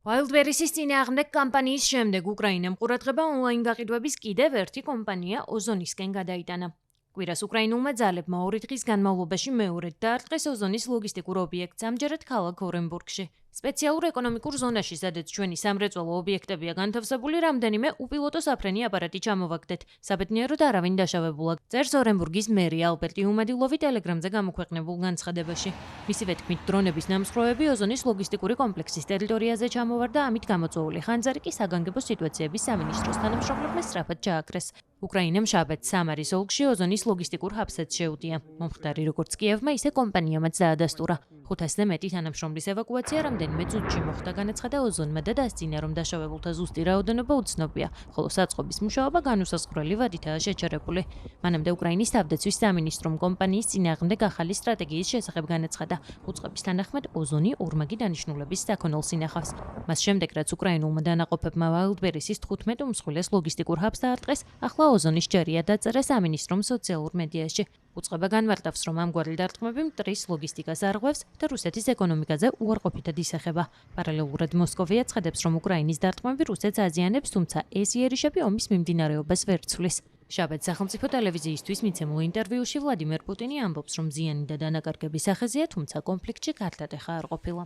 Wildberries-ის წინააღმდეგ კამპანიის შემდეგ უკრაინამ ყურადღება ონლაინ გაყიდვების კიდევ ერთი კომპანია ოზონისკენ გადაიტანა. კვირას უკრაინულმა ძალებმა 2 დღის განმავლობაში მეორედ დაარტყეს ოზონის ლოგისტიკურ ობიექტს, ამჯერად ქალაქ ორენბურგში. სპეციალურ ეკონომიკურ ზონაში, სადაც ჩვენი სამრეწველო ობიექტებია განთავსებული, რამდენიმე უპილოტო საფრენი აპარატი ჩამოვაგდეთ. საბედნიეროდ არავინ დაშავებულა. წერს ორენბურგის მერი ალბერტი უმადილოვი ტელეგრამზე გამოქვეყნებულ განცხადებაში. მისივე თქმით, დრონების ნამსხვრევები ოზონის ლოგისტიკური კომპლექსის ტერიტორიაზე ჩამოვარდა, ამით გამოწვეული ხანძარი კი საგანგებო სიტუაციების სამინისტროს თანამშრომლებმა სწრაფად ჩააქრეს. უკრაინამ შაბათს სამარის ოლქში ოზონის ლოგისტიკურ ჰაბსაც შეუტია. მომხდარი როგორც კიევმა, ისე კომპანიამაც დაადასტურა. 500-ზე მეტი თანამშრომლის ევაკუაცია რამდენიმე წუთში მოხდა, განაცხადა ოზონმა და დასძინა, რომ დაშავებულთა ზუსტი რაოდენობა უცნობია, ხოლო საწყობის მუშაობა განუსაზღვრელი ვადითაა შეჩერებული. მანამდე უკრაინის თავდაცვის სამინისტრომ კომპანიის წინააღმდეგ ახალი სტრატეგიის შესახებ განაცხადა. უწყების თანახმად, ოზონი ორმაგი დანიშნულების საქონელს ინახავს. მას შემდეგ, რაც უკრაინულმა დანაყოფებმა Wildberries-ის 15 უმსხვილეს ლოგისტიკურ ჰაბს დაარტყეს, ახლა ოზონის ჯერია დაწერა სამინისტრომ სოციალურ მედიაში. უწყება განმარტავს, რომ ამგვარი დარტყმები მტრის ლოგისტიკას არღვევს და რუსეთის ეკონომიკაზე უარყოფითად ისახება. პარალელურად მოსკოვი აცხადებს, რომ უკრაინის დარტყმები რუსეთს აზიანებს, თუმცა ეს იერიშები ომის მიმდინარეობას ვერ ცვლის. შაბათს სახელმწიფო ტელევიზიისთვის მიცემულ ინტერვიუში ვლადიმერ პუტინი ამბობს, რომ ზიანი და დანაკარგების სახეზია, თუმცა კონფლიქტში გარდატეხა არ ყოფილა.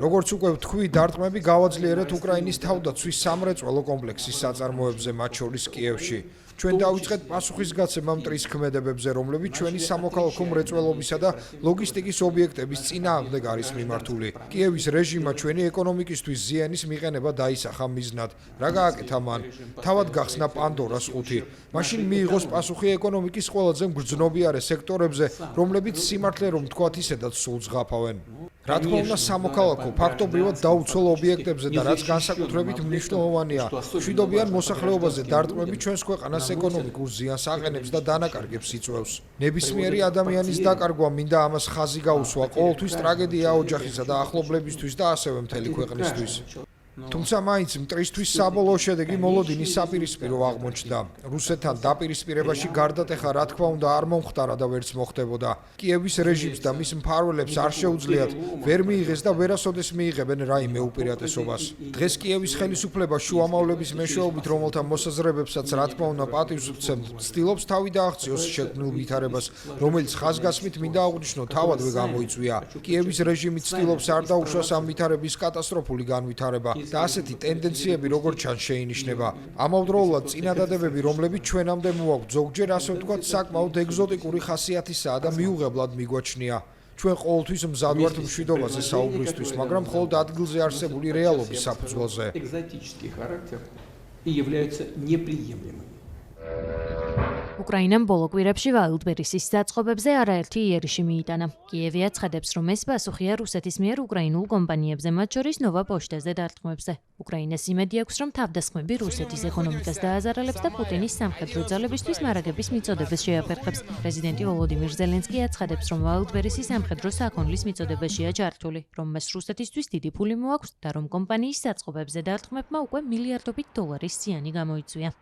როგორც უკვე ვთქვი, დარტყმები გავაძლიერეთ უკრაინის თავდაცვის სამრეწველო კომპლექსის საწარმოებზე, მათ შორის კიევში. ჩვენ დავიწყეთ პასუხისგაცემა მტრის ქმედებებზე, რომლებიც ჩვენი სამოქალაქო მრეწველობისა და ლოგისტიკის ობიექტების წინააღმდეგ არის მიმართული. კიევის რეჟიმმა ჩვენი ეკონომიკისთვის ზიანის მიყენება დაისახა მიზნად. რა გააკეთა მან? თავად გახსნა პანდორას ყუთი. მაშინ მიიღოს პასუხი ეკონომიკის ყველაზე მგრძნობიარე სექტორებზე, რომლებიც სიმართლე რომ ვთქვათ, ისედაც სულს ღაფავენ. რა თქმა უნდა, სამოქალაქო ფაქტობრივად დაუცველ ობიექტებზე და რაც განსაკუთრებით მნიშვნელოვანია, მშვიდობიან მოსახლეობაზე დარტყმები ჩვენს ქვეყანას ეკონომიკურ ზიანს აყენებს და დანაკარგებს იწვევს. ნებისმიერი ადამიანის დაკარგვა მინდა ამას ხაზი გაუსვა, ყოველთვის ტრაგედია ოჯახისა და ახლობლებისთვის და ასევე მთელი ქვეყნისთვის. თუმცა მაინც მტრისთვის საბოლოო შედეგი მოლოდინის საპირისპირო აღმოჩნდა. რუსეთთან დაპირისპირებაში გარდატეხა რა თქმა უნდა არ მომხდარა და ვერც მოხდებოდა. კიევის რეჟიმს და მის მფარველებს არ შეუძლიათ ვერ მიიღეს და ვერასოდეს მიიღებენ რაიმე უპირატესობას. დღეს კიევის ხელისუფლება შუამავლების მეშვეობით, რომელთა მოსაზრებებსაც რა თქმა უნდა პატივს ვცემთ, ცდილობს თავი დააღწიოს შექმნილ ვითარებას, რომელიც ხაზგასმით მინდა აღვნიშნო თავადვე გამოიწვია. კიევის რეჟიმი ცდილობს არ დაუშვას ამ ვითარების კატასტროფული განვითარება. და ასეთი ტენდენციები როგორც ჩანს შეინიშნება. ამავდროულად წინადადებები, რომლებიც ჩვენამდე მოაქვთ, ზოგჯერ ასე ვთქვათ, საკმაოდ ეგზოტიკური ხასიათისაა და მიუღებლად მიგვაჩნია. ჩვენ ყოველთვის მზად ვართ მშვიდობაზე საუბრისთვის, მაგრამ მხოლოდ ადგილზე არსებული რეალობის საფუძველზე. უკრაინამ ბოლო კვირებში Wildberries-ის საწყობებზე არაერთი იერიში მიიტანა. კიევი აცხადებს, რომ ეს პასუხია რუსეთის მიერ უკრაინულ კომპანიებზე, მათ შორის ნოვა პოშტაზე დარტყმებზე. უკრაინას იმედი აქვს, რომ თავდასხმები რუსეთის ეკონომიკას დააზარალებს და პუტინის სამხედრო ძალებისთვის მარაგების მიწოდებას შეაფერხებს. პრეზიდენტი ვოლოდიმირ ზელენსკი აცხადებს, რომ Wildberries-ის სამხედრო საქონლის მიწოდებაშია ჩართული, რომ მას რუსეთისთვის დიდი ფული მოაქვს და რომ კომპანიის საწყობებზე დარტყმებმა უკვე მილიარდობით დოლარის ზიანი გამოიწვია.